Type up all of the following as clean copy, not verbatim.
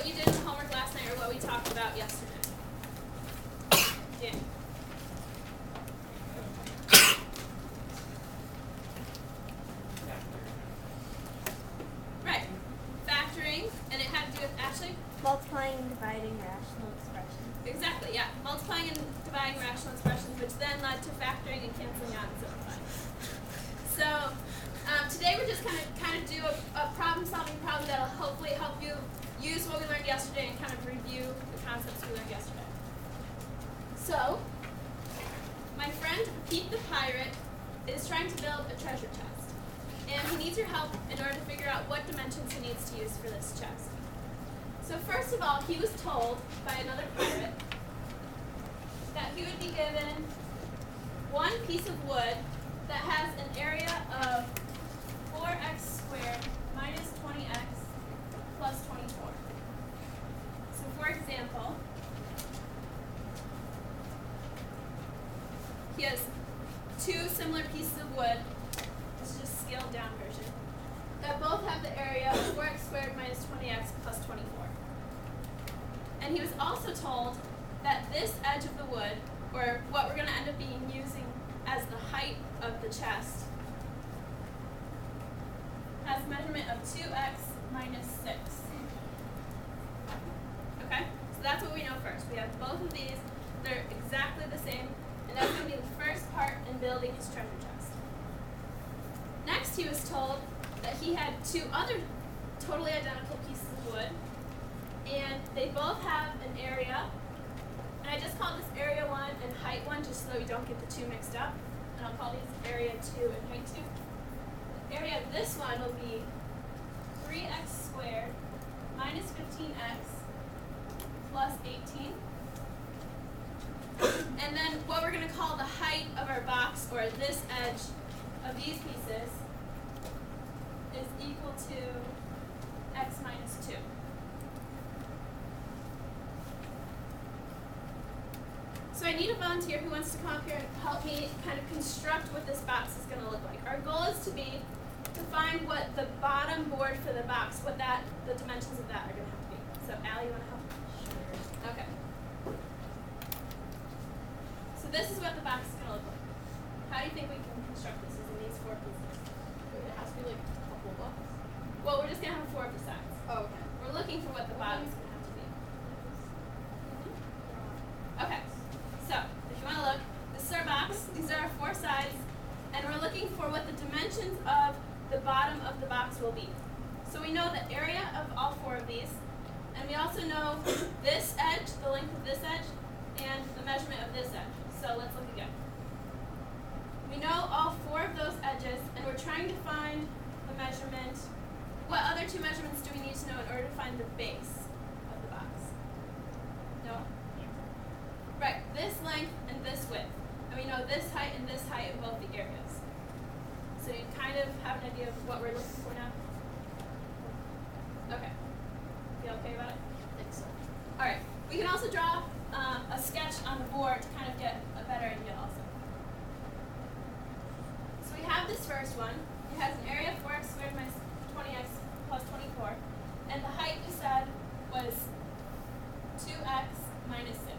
what you did in the homework last night or what we talked about yesterday? Yeah. Right. Factoring, and it had to do with Ashley? Multiplying and dividing rational expressions. Exactly, yeah. Multiplying and dividing rational expressions, which then led to factoring and canceling out and simplifying. So today we're just kind of do a problem-solving problem that'll hopefully help you use what we learned yesterday and kind of review the concepts we learned yesterday. So, my friend Pete the Pirate is trying to build a treasure chest. And he needs your help in order to figure out what dimensions he needs to use for this chest. So first of all, he was told by another pirate that he would be given one piece of wood that has an area of 4x squared minus 20x plus 24. So for example, he has two similar pieces of wood, this is just a scaled down version, that both have the area of 4x squared minus 20x plus 24. And he was also told that this edge of the wood, or what we're going to end up using as the height of the chest, has a measurement of 2x minus 6. Okay? So that's what we know first. We have both of these. They're exactly the same. And that's going to be the first part in building his treasure chest. Next, he was told that he had two other totally identical pieces of wood. And they both have an area. And I just call this area 1 and height 1 just so you don't get the two mixed up. And I'll call these area 2 and height 2. The area of this one will be 3x squared minus 15x plus 18. And then what we're going to call the height of our box, or this edge of these pieces, is equal to x minus 2. So I need a volunteer who wants to come up here and help me kind of construct what this box is going to look like. Our goal is to find what the bottom board for the box, the dimensions of that are going to have to be. So Allie, you want to help? Sure. Okay. So this is what the box is going to look like. How do you think we can construct this using these four pieces? It has to be like a couple of blocks. Well, we're just going to have four of the sides. Oh, okay. We're looking for what the bottom is going to have to be. Okay. So, if you want to look, this is our box. These are our four sides. And we're looking for what the dimensions of the bottom of the box will be. So we know the area of all four of these. And we also know this edge, the length of this edge, and the measurement of this edge. So let's look again. We know all four of those edges, and we're trying to find the measurement. What other two measurements do we need to know in order to find the base of the box? No? Right, this length and this width. And we know this height and this height in both the areas. So you kind of have an idea of what we're looking for now? Okay. Feel okay about it? I think so. Alright, we can also draw a sketch on the board to kind of get a better idea also. So we have this first one. It has an area of 4x squared minus 20x plus 24. And the height we said was 2x minus 6.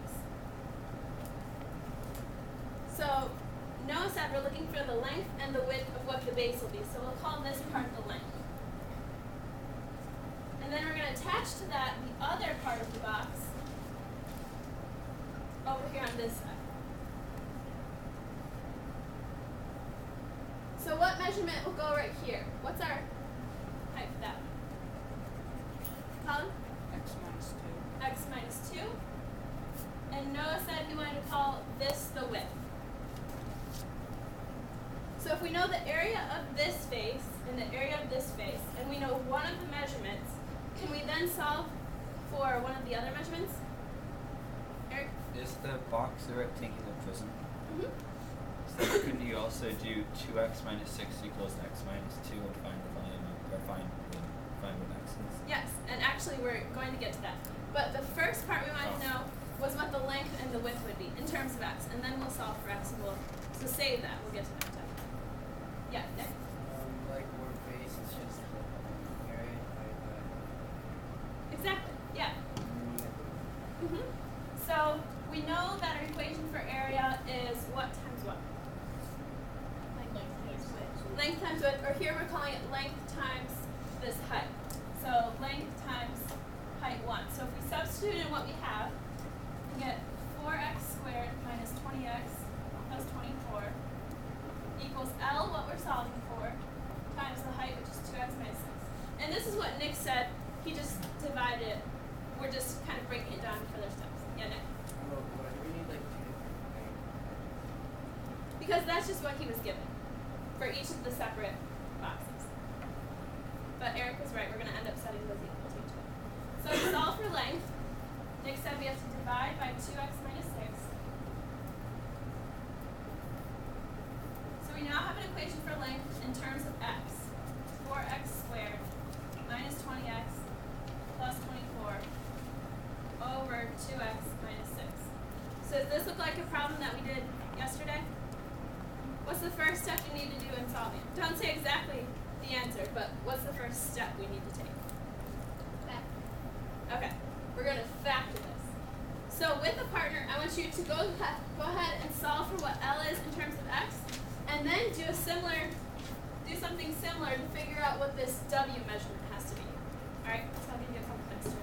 So notice that we're looking for the length and the width of what the base will be. So we'll call this part the length. And then we're going to attach to that the other part of the box over here on this side. So what measurement will go right here? What's our height for that? Colin? X minus 2. X minus 2. And Noah said he wanted to call this the width. So if we know the area of this face and the area of this face, and we know one of the measurements, can we then solve for one of the other measurements? Eric? Is the box a rectangular prism? Mm-hmm. So couldn't you also do 2x minus 6 equals x minus 2 and find the volume of, or find what x is? Yes, and actually we're going to get to that. But the first part we wanted to know was what the length and the width would be in terms of x, and then we'll solve for x, and so save that. We'll get to that time. Yeah, Nick? Like word base, it's just area divided by. Exactly, yeah. here we're calling it length times this height. So length times height 1. So if we substitute in what we have, we get 4x squared minus 20x plus 24 equals L, what we're solving for, times the height, which is 2x minus 6. And this is what Nick said. He just divided it. We're just kind of breaking it down in further steps. Yeah, Nick? Well, why do we need like two different things? Because that's just what he was given for each of the separate boxes. But Eric was right. We're going to end up setting those equal to each other. So to solve for length, Nick said we have to divide by 2x minus 6. So we now have an equation for length in terms of x. 4x squared minus 20x plus 24 over 2x minus 6. So does this look like a problem that we did yesterday? What's the first step we need to do in solving? Don't say exactly the answer, but what's the first step we need to take? Okay, we're going to factor this. So with a partner, I want you to go ahead and solve for what L is in terms of x, and then do something similar to figure out what this W measurement has to be. All right, so I'm going to get a couple minutes to